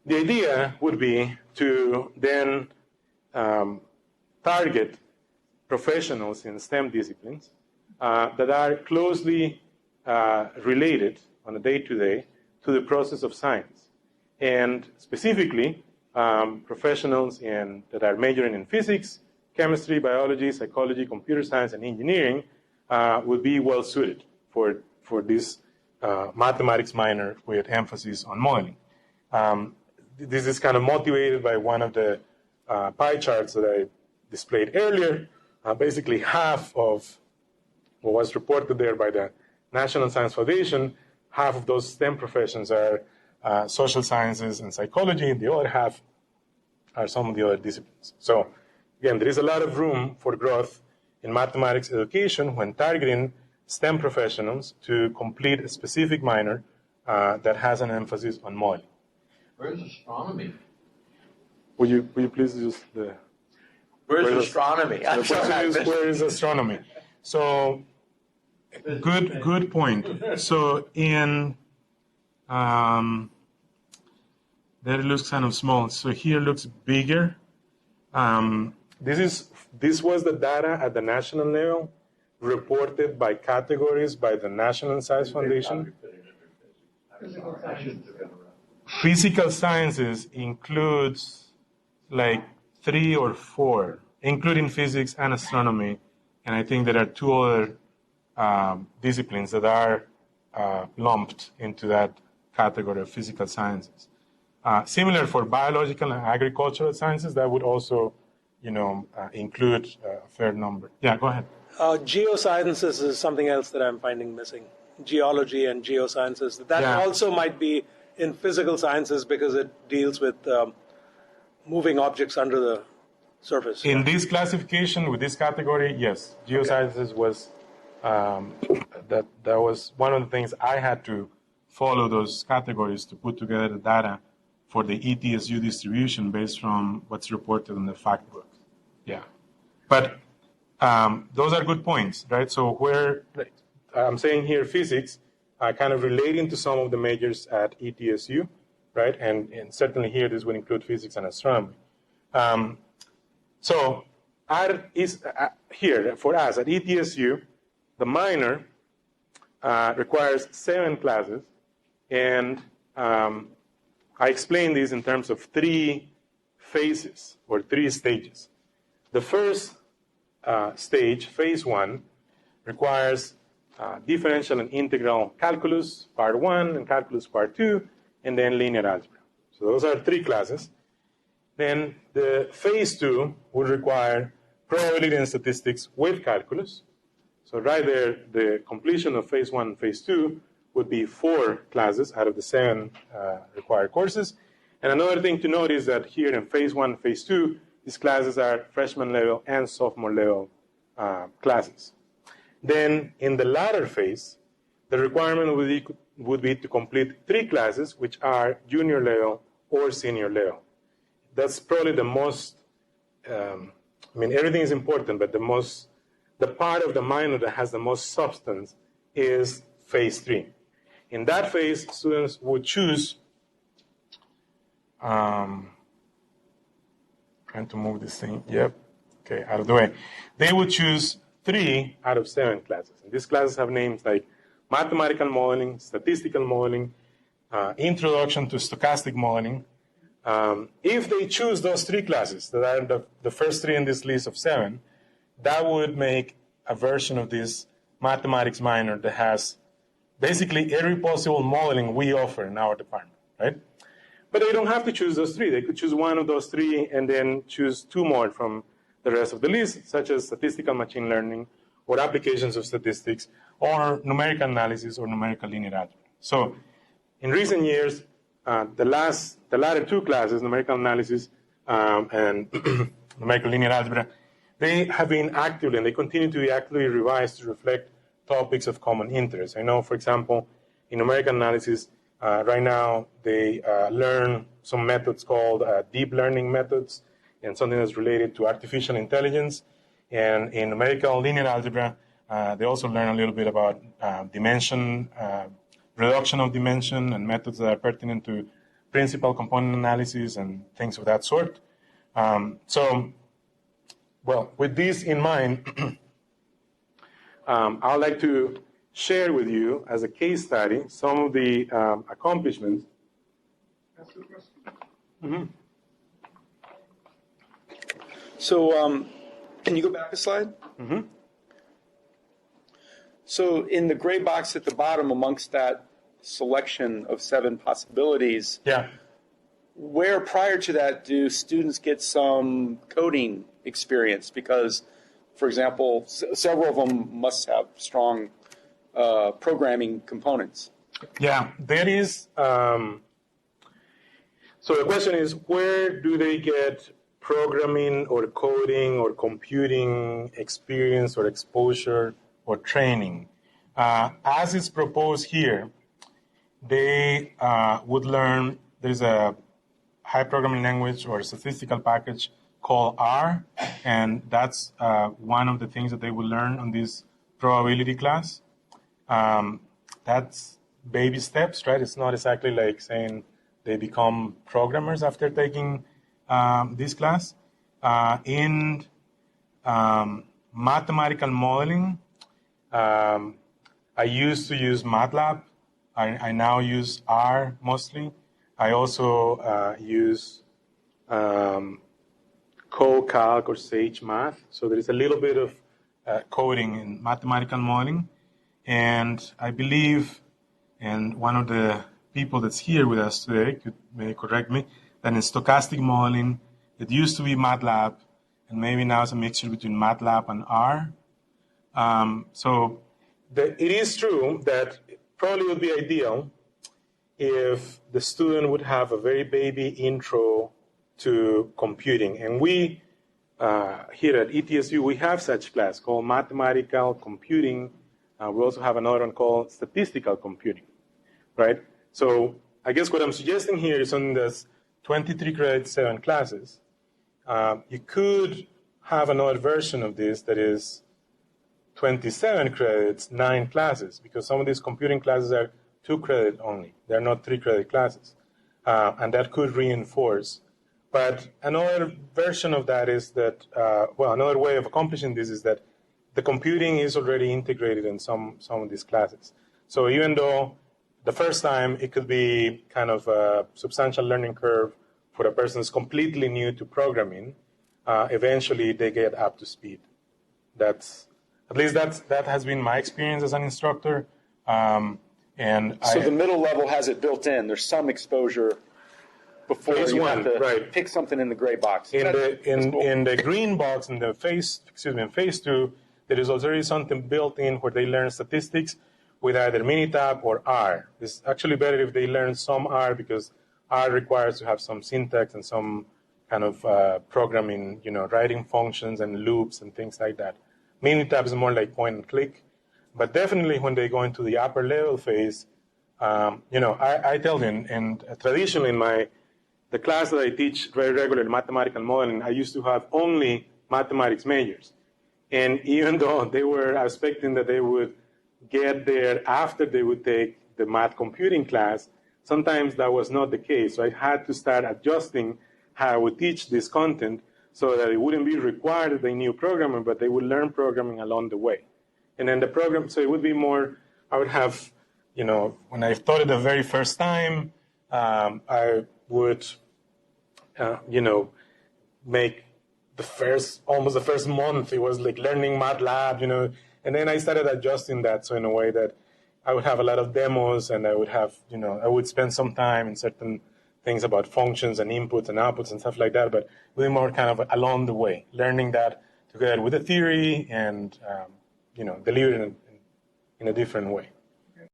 the idea would be to then target professionals in STEM disciplines that are closely related on a day-to-day to the process of science. And specifically, professionals that are majoring in physics, chemistry, biology, psychology, computer science, and engineering would be well suited for this mathematics minor with emphasis on modeling. This is kind of motivated by one of the pie charts that I displayed earlier. Basically, half of what was reported there by the National Science Foundation, half of those STEM professions are social sciences and psychology, and the other half are some of the other disciplines. So, again, there is a lot of room for growth in mathematics education when targeting STEM professionals to complete a specific minor that has an emphasis on modeling. Where's astronomy? Would you please use the... Where's astronomy? The question is, where is astronomy? So, good point. So, in... there it looks kind of small. So here looks bigger. This was the data at the national level, reported by categories by the National Science Foundation. Physical sciences includes like 3 or 4, including physics and astronomy. And I think there are 2 other disciplines that are lumped into that category of physical sciences. Similar for biological and agricultural sciences, that would also, include a fair number. Yeah, go ahead. Geosciences is something else that I'm finding missing. Geology and geosciences. That also might be in physical sciences because it deals with moving objects under the surface. In this classification, with this category, yes, geosciences was that was one of the things I had to follow those categories to put together the data for the ETSU distribution based from what's reported in the fact book. Yeah, but those are good points, right? So where I'm saying here physics, kind of relating to some of the majors at ETSU, right? And certainly here this would include physics and astronomy. So here for us at ETSU, the minor requires 7 classes, and I explain this in terms of 3 phases or 3 stages. The first stage, phase 1, requires differential and integral calculus, part 1, and calculus, part 2, and then linear algebra. So those are 3 classes. Then the phase 2 would require probability and statistics with calculus. So right there, the completion of phase 1 and phase 2 would be 4 classes out of the 7 required courses. And another thing to note is that here in phase 1 and phase 2, these classes are freshman level and sophomore level classes. Then in the latter phase, the requirement would be to complete 3 classes, which are junior level or senior level. That's probably the most, everything is important, but the part of the minor that has the most substance is phase 3. In that phase, students would choose, trying to move this thing, out of the way. They would choose 3 out of 7 classes. And these classes have names like mathematical modeling, statistical modeling, introduction to stochastic modeling. If they choose those 3 classes that are the first 3 in this list of 7, that would make a version of this mathematics minor that has basically every possible modeling we offer in our department, right? But they don't have to choose those 3. They could choose one of those 3 and then choose 2 more from the rest of the list, such as statistical machine learning or applications of statistics or numerical analysis or numerical linear algebra. So in recent years, the latter 2 classes, numerical analysis and numerical linear algebra, they have been actively and they continue to be actively revised to reflect topics of common interest. I know, for example, in numerical analysis, right now they learn some methods called deep learning methods and something that's related to artificial intelligence. And in numerical linear algebra, they also learn a little bit about dimension, reduction of dimension, and methods that are pertinent to principal component analysis and things of that sort. With this in mind, I'd like to share with you as a case study some of the accomplishments. Ask a question. Mm-hmm. So, can you go back a slide? Mm-hmm. So, in the gray box at the bottom, amongst that selection of 7 possibilities, Yeah. where prior to that do students get some coding experience? Because, for example, several of them must have strong programming components. Yeah, there is. So the question is, where do they get programming or coding or computing experience or exposure or training? As is proposed here, they would learn, there's a high programming language or statistical package called R, and that's one of the things that they will learn on this probability class. That's baby steps, right? It's not exactly like saying they become programmers after taking this class. In mathematical modeling, I used to use MATLAB. I now use R mostly. I also use CoCalc or Sage Math. So there is a little bit of coding in mathematical modeling. And I believe, and one of the people that's here with us today may correct me, that in stochastic modeling, it used to be MATLAB, and maybe now it's a mixture between MATLAB and R. It is true that it probably would be ideal if the student would have a very baby intro to computing. And we, here at ETSU, we have such class called Mathematical Computing. We also have another one called Statistical Computing, right? So I guess what I'm suggesting here is on this 23 credit, 7 classes, you could have another version of this that is 27 credits, 9 classes, because some of these computing classes are 2 credit only. They're not 3 credit classes. And that could reinforce. But another version of that is that, another way of accomplishing this is that the computing is already integrated in some of these classes. So even though the first time it could be kind of a substantial learning curve for a person who's completely new to programming, eventually they get up to speed. That has been my experience as an instructor. So the middle level has it built in. There's some exposure before phase you one, have to right. pick something in the gray box. In the green box, in phase 2, there is already something built in where they learn statistics with either Minitab or R. It's actually better if they learn some R because R requires to have some syntax and some kind of programming, writing functions and loops and things like that. Minitab is more like point and click. But definitely when they go into the upper level phase, I tell them, and traditionally in the class that I teach very regularly, mathematical modeling, I used to have only mathematics majors. And even though they were expecting that they would get there after they would take the math computing class, sometimes that was not the case. So I had to start adjusting how I would teach this content so that it wouldn't be required that they knew programming, but they would learn programming along the way. And then the program, so it would be more, I would have, when I taught it the very first time, I would, make almost the first month, it was like learning MATLAB, and then I started adjusting that so in a way that I would have a lot of demos and I would have, I would spend some time in certain things about functions and inputs and outputs and stuff like that, but really more kind of along the way, learning that together with the theory and, deliver it in a different way.